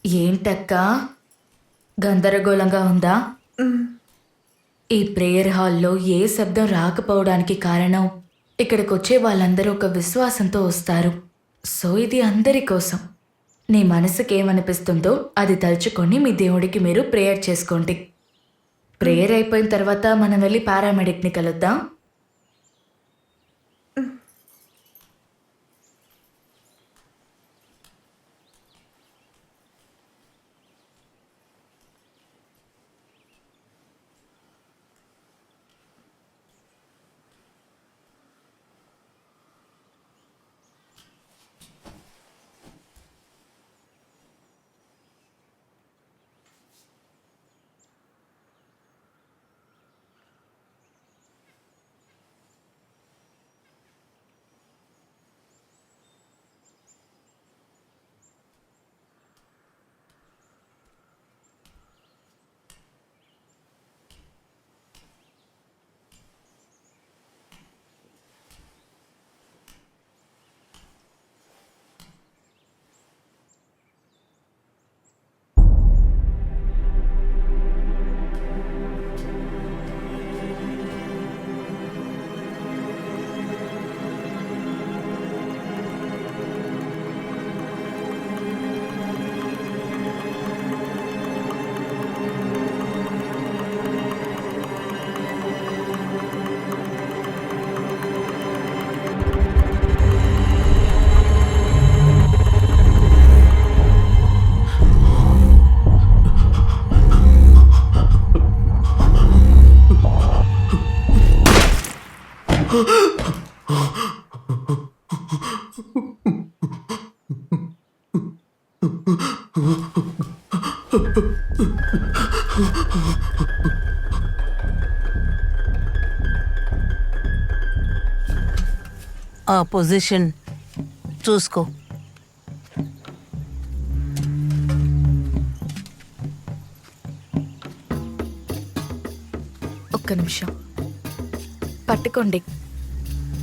ఏంటక్కా గందరగోళంగా ఉందా? ఈ ప్రేయర్ హాల్లో ఏ శబ్దం రాకపోవడానికి కారణం ఇక్కడికొచ్చే వాళ్ళందరూ ఒక విశ్వాసంతో వస్తారు. సో ఇది అందరి కోసం. నీ మనసుకేమనిపిస్తుందో అది తలుచుకొని మీ దేవుడికి మీరు ప్రేయర్ చేసుకోండి. ప్రేయర్ అయిపోయిన తర్వాత మనం వెళ్ళి పారామెడిక్ని కలుద్దాం. ఆ పొజిషన్ చూసుకో. ఒక్క నిమిషం. పట్టుకోండి,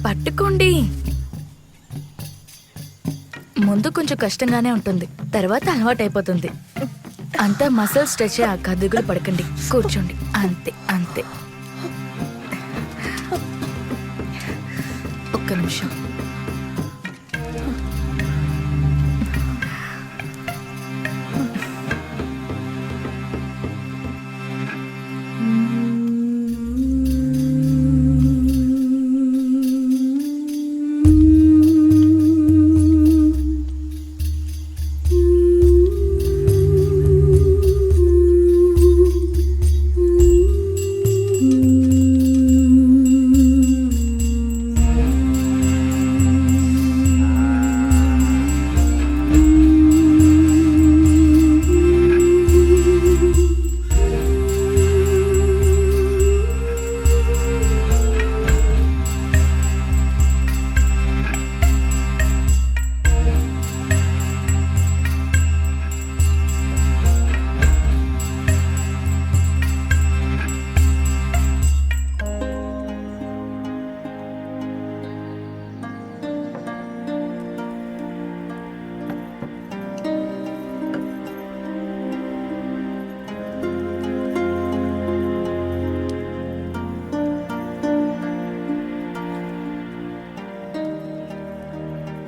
పట్టుకోండి. ముందు కొంచెం కష్టంగానే ఉంటుంది, తర్వాత అలవాటు అయిపోతుంది. అంతా మసిల్ స్ట్రెచ్ అయ్యాక దిగులు పడకండి, కూర్చోండి. అంతే అంతే. ఒక్క నిమిషం.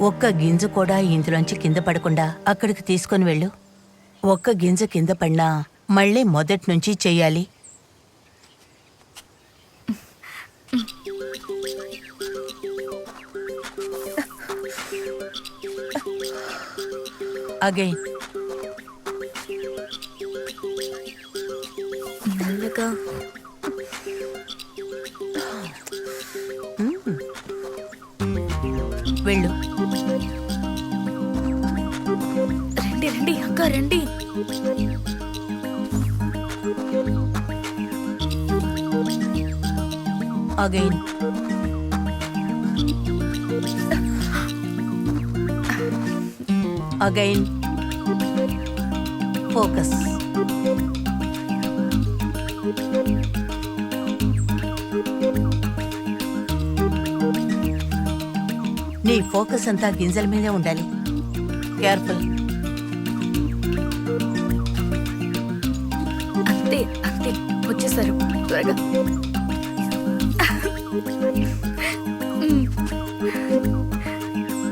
ఒక్క గింజ కూడా ఇందులోంచి కింద పడకుండా అక్కడికి తీసుకొని వెళ్ళు. ఒక్క గింజ కింద పడినా మళ్ళీ మొదటి నుంచి చెయ్యాలి. అగైన్. మెల్లగా. వెళ్ళు. రండి రండి అక్క, రండి. అగైన్. అగైన్. ఫోకస్. నీ ఫోకస్ అంతా గింజల మీదే ఉండాలి. కేర్ఫుల్. వచ్చేస్తారు త్వరగా.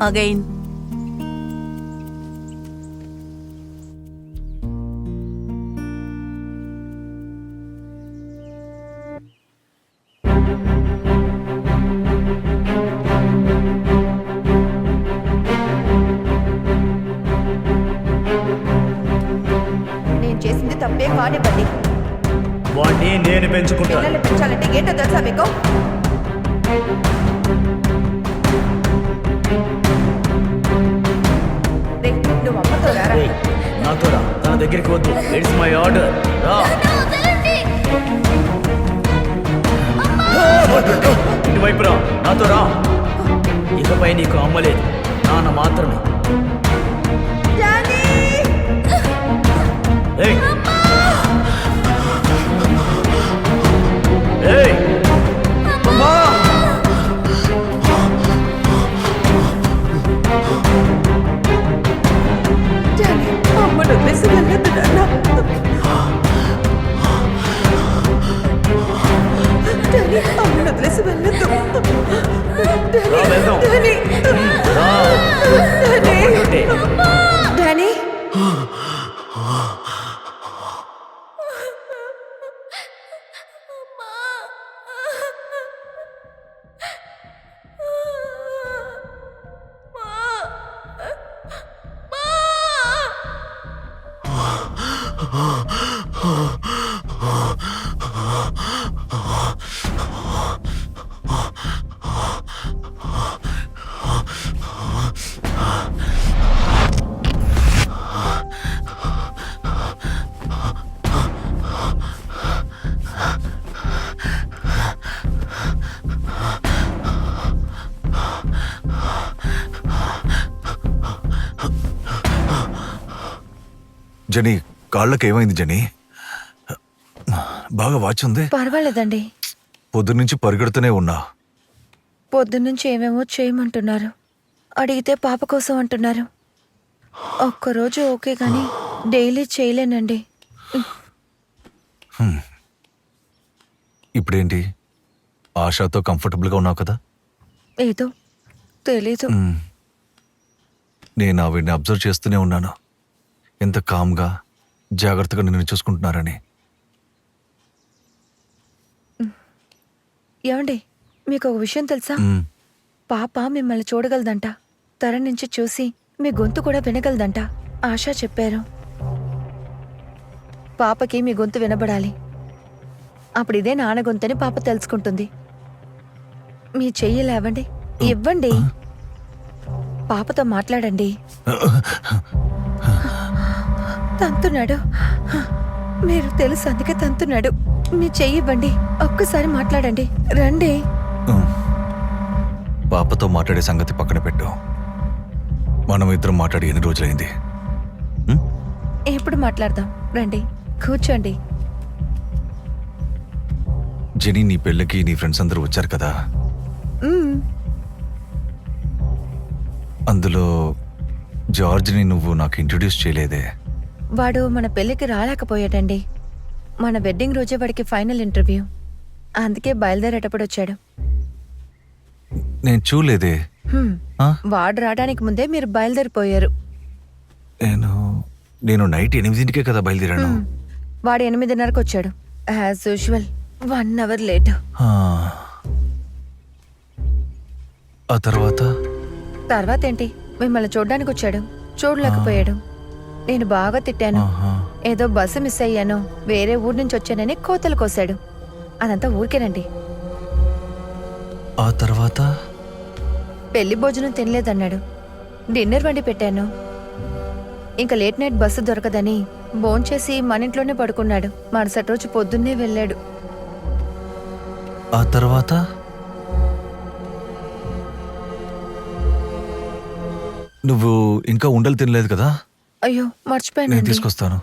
అగైన్ నేను చేసింది తప్పే కానివ్వండి. వాడిని నేను పెంచుకుంటాను. పిల్లల్ని పెంచాలంటే ఏంటో తెలుసా మీకు? రేయ్, నువ్వు అమ్మతో రారా. ఏయ్, నాతో రా. తన దగ్గరికి వద్దు. It's my order. రా. ఇటువైపు రా. నాతో రా. ఇకపై నీకు అమ్మలేదు, నాన్న మాత్రమే. డాడీ! ఏయ్. ఏయ్. అమ్మా. డాడీ, అమ్మను వదిలేసి వెళ్ళొద్దు నాన్న. డాడీ, అమ్మను వదిలేసి వెళ్ళొద్దు. రా, వెళ్దాం. డాడీ, రా. డాడీ, ఉంటే. డాడీ. జని, కాళ్ళకి ఏమైంది జని? బాగా వాచ్ ఉంది. పర్వాలేదండి. పొద్దున్నుంచి పరిగెడుతూనే ఉన్నా. పొద్దున్నుంచి ఏమేమో చేయమంటున్నారు, అడిగితే పాప కోసం అంటున్నారు. ఒక్కరోజు ఓకే కానీ డైలీ చేయలేనండి. ఇప్పుడేంటి, ఆశాతో కంఫర్టబుల్గా ఉన్నావు కదా? ఏదో తెలీదు. నేను ఆవిడ్ని అబ్జర్వ్ చేస్తూనే ఉన్నాను, ఎంత కామ్గా జాగ్రత్తగా నిన్ను చూసుకుంటున్నారని. ఏమండి, మీకు ఒక విషయం తెలుసా? పాప మిమ్మల్ని చూడగలదంట, తర నుంచి చూసి మీ గొంతు కూడా వినగలదంట. ఆశా చెప్పారు. పాపకి మీ గొంతు వినబడాలి, అప్పుడు ఇదే నాన్న గొంతని పాప తెలుసుకుంటుంది. మీ చెయ్యి లేవండి, ఇవ్వండి, పాపతో మాట్లాడండి. తంతున్నాడు, మీరు తెలుసు అందుకే తంతున్నాడు. మీ చెయ్యి ఇవ్వండి, ఒక్కసారి మాట్లాడండి. రండి. పాపతో మాట్లాడే సంగతి పక్కన పెట్టు. మనం ఇద్దరం మాట్లాడి ఎన్ని రోజులైంది? ఎప్పుడు మాట్లాడదాం, రండి కూర్చోండి. జెనీ, నీ పెళ్ళికి నీ ఫ్రెండ్స్ అందరూ వచ్చారు కదా, అందులో జార్జ్ని నువ్వు నాకు ఇంట్రొడ్యూస్ చేయలేదే. వాడు మన పెళ్ళికి రాలేకపోయాడండి. మన వెడ్డింగ్ రోజే వాడికి ఫైనల్ ఇంటర్వ్యూ, అందుకే బయలుదేరేటప్పుడు వచ్చాడు. నేను చూడలేదే. ఆ? వాడు రావడానికి ముందే మీరు బయలుదేరిపోయారు. నేను నైట్ 8కే కదా బయలుదేరాను. వాడు 8:30కి వచ్చాడు, యాజ్ యూజువల్ 1 అవర్ లేట్. ఆ తర్వాత తర్వాత ఏంటి, మిమ్మల్ని చూడడానికి వచ్చాడు, చూడలేకపోయాడు. నేను బాగా తిట్టాను, ఏదో బస్సు మిస్ అయ్యాను, వేరే ఊరు నుంచి వచ్చానని కోతలు కోసాడు. అదంతా ఊరికేనండి. ఆ తర్వాత పెళ్లి భోజనం తినలేదన్నాడు, డిన్నర్ వండి పెట్టాను. ఇంకా లేట్ నైట్ బస్సు దొరకదని భోంచేసి మన ఇంట్లోనే పడుకున్నాడు. మరుసటి రోజు పొద్దున్నే వెళ్ళాడు. ఆ తర్వాత నువ్వు ఇంకా ఉండలు తినలేదు కదా? అయ్యో నేను మర్చిపోయాను. తీసుకొస్తాను.